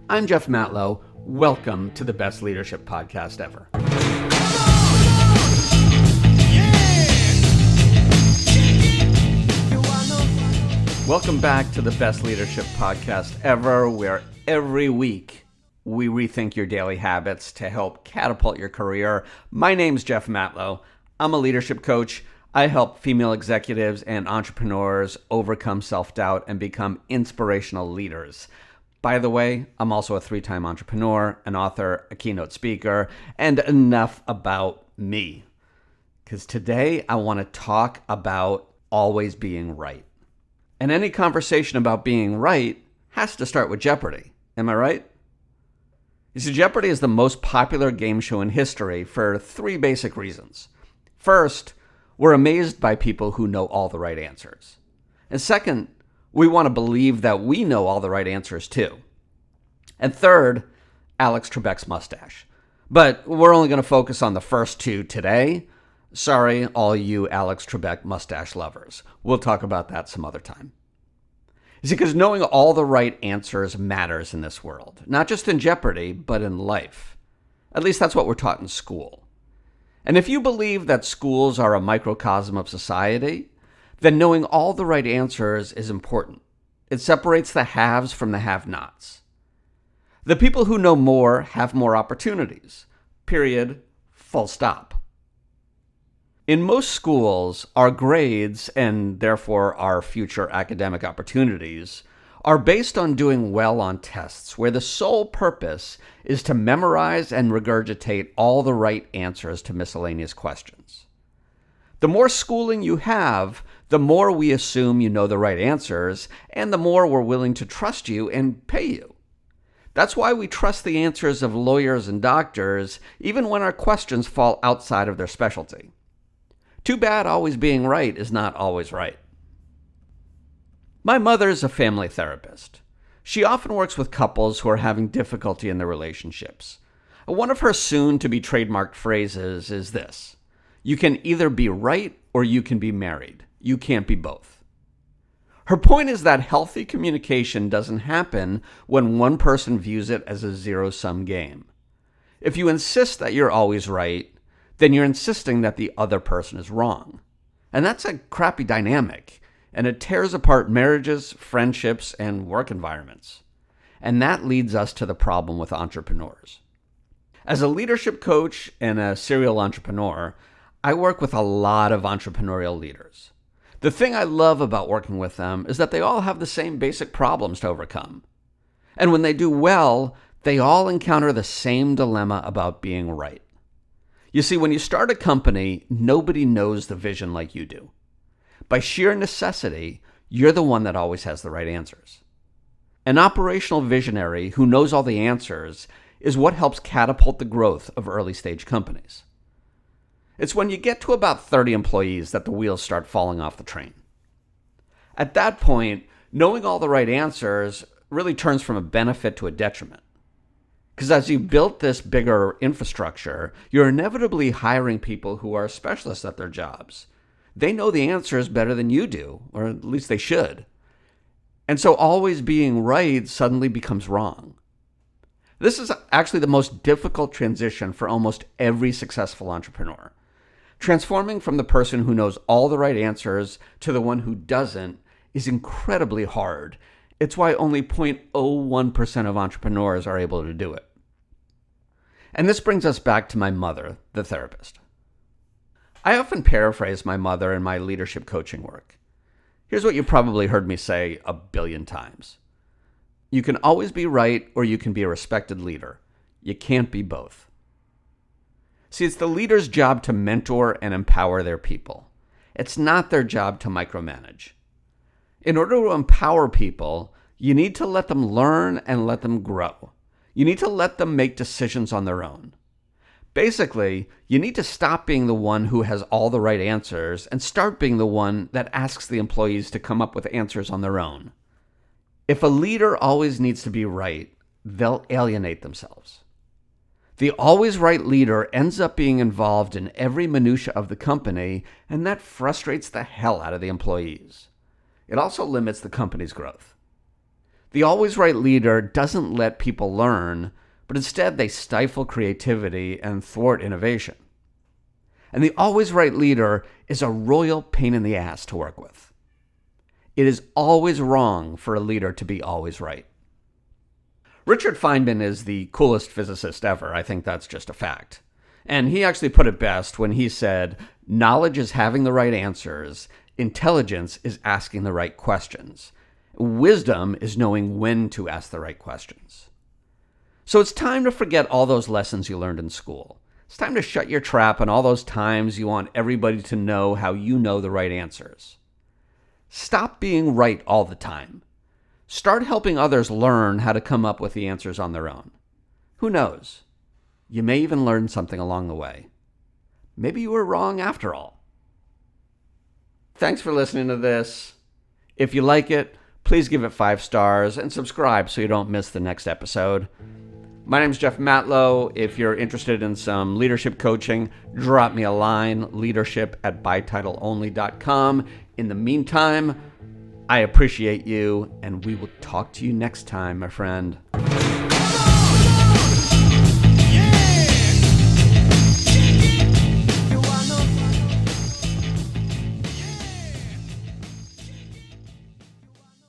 I'm Jeff Matlow. Welcome to the best leadership podcast ever. Welcome back to the best leadership podcast ever, where every week we rethink your daily habits to help catapult your career. My name's Jeff Matlow. I'm a leadership coach. I help female executives and entrepreneurs overcome self-doubt and become inspirational leaders. By the way, I'm also a 3-time entrepreneur, an author, a keynote speaker, and enough about me. Because today I want to talk about always being right. And any conversation about being right has to start with Jeopardy. Am I right? You see, Jeopardy is the most popular game show in history for 3 basic reasons. First, we're amazed by people who know all the right answers. And second, we want to believe that we know all the right answers too. And third, Alex Trebek's mustache. But we're only going to focus on the first 2 today. Sorry, all you Alex Trebek mustache lovers. We'll talk about that some other time. You see, because knowing all the right answers matters in this world. Not just in Jeopardy, but in life. At least that's what we're taught in school. And if you believe that schools are a microcosm of society, then knowing all the right answers is important. It separates the haves from the have-nots. The people who know more have more opportunities. Period. Full stop. In most schools, our grades, and therefore our future academic opportunities, are based on doing well on tests, where the sole purpose is to memorize and regurgitate all the right answers to miscellaneous questions. The more schooling you have, the more we assume you know the right answers, and the more we're willing to trust you and pay you. That's why we trust the answers of lawyers and doctors, even when our questions fall outside of their specialty. Too bad always being right is not always right. My mother's a family therapist. She often works with couples who are having difficulty in their relationships. One of her soon-to-be trademarked phrases is this: you can either be right or you can be married. You can't be both. Her point is that healthy communication doesn't happen when one person views it as a zero-sum game. If you insist that you're always right, then you're insisting that the other person is wrong. And that's a crappy dynamic, and it tears apart marriages, friendships, and work environments. And that leads us to the problem with entrepreneurs. As a leadership coach and a serial entrepreneur, I work with a lot of entrepreneurial leaders. The thing I love about working with them is that they all have the same basic problems to overcome. And when they do well, they all encounter the same dilemma about being right. You see, when you start a company, nobody knows the vision like you do. By sheer necessity, you're the one that always has the right answers. An operational visionary who knows all the answers is what helps catapult the growth of early-stage companies. It's when you get to about 30 employees that the wheels start falling off the train. At that point, knowing all the right answers really turns from a benefit to a detriment. Because as you built this bigger infrastructure, you're inevitably hiring people who are specialists at their jobs. They know the answers better than you do, or at least they should. And so always being right suddenly becomes wrong. This is actually the most difficult transition for almost every successful entrepreneur. Transforming from the person who knows all the right answers to the one who doesn't is incredibly hard. It's why only 0.01% of entrepreneurs are able to do it. And this brings us back to my mother, the therapist. I often paraphrase my mother in my leadership coaching work. Here's what you probably heard me say a billion times. You can always be right or you can be a respected leader. You can't be both. See, it's the leader's job to mentor and empower their people. It's not their job to micromanage. In order to empower people, you need to let them learn and let them grow. You need to let them make decisions on their own. Basically, you need to stop being the one who has all the right answers and start being the one that asks the employees to come up with answers on their own. If a leader always needs to be right, they'll alienate themselves. The always right leader ends up being involved in every minutia of the company, and that frustrates the hell out of the employees. It also limits the company's growth. The always right leader doesn't let people learn, but instead they stifle creativity and thwart innovation. And the always right leader is a royal pain in the ass to work with. It is always wrong for a leader to be always right. Richard Feynman is the coolest physicist ever. I think that's just a fact. And he actually put it best when he said, knowledge is having the right answers, intelligence is asking the right questions. Wisdom is knowing when to ask the right questions. So it's time to forget all those lessons you learned in school. It's time to shut your trap on all those times you want everybody to know how you know the right answers. Stop being right all the time. Start helping others learn how to come up with the answers on their own. Who knows? You may even learn something along the way. Maybe you were wrong after all. Thanks for listening to this. If you like it, please give it 5 stars and subscribe so you don't miss the next episode. My name's Jeff Matlow. If you're interested in some leadership coaching, drop me a line, leadership@bytitleonly.com. In the meantime, I appreciate you, and we will talk to you next time, my friend.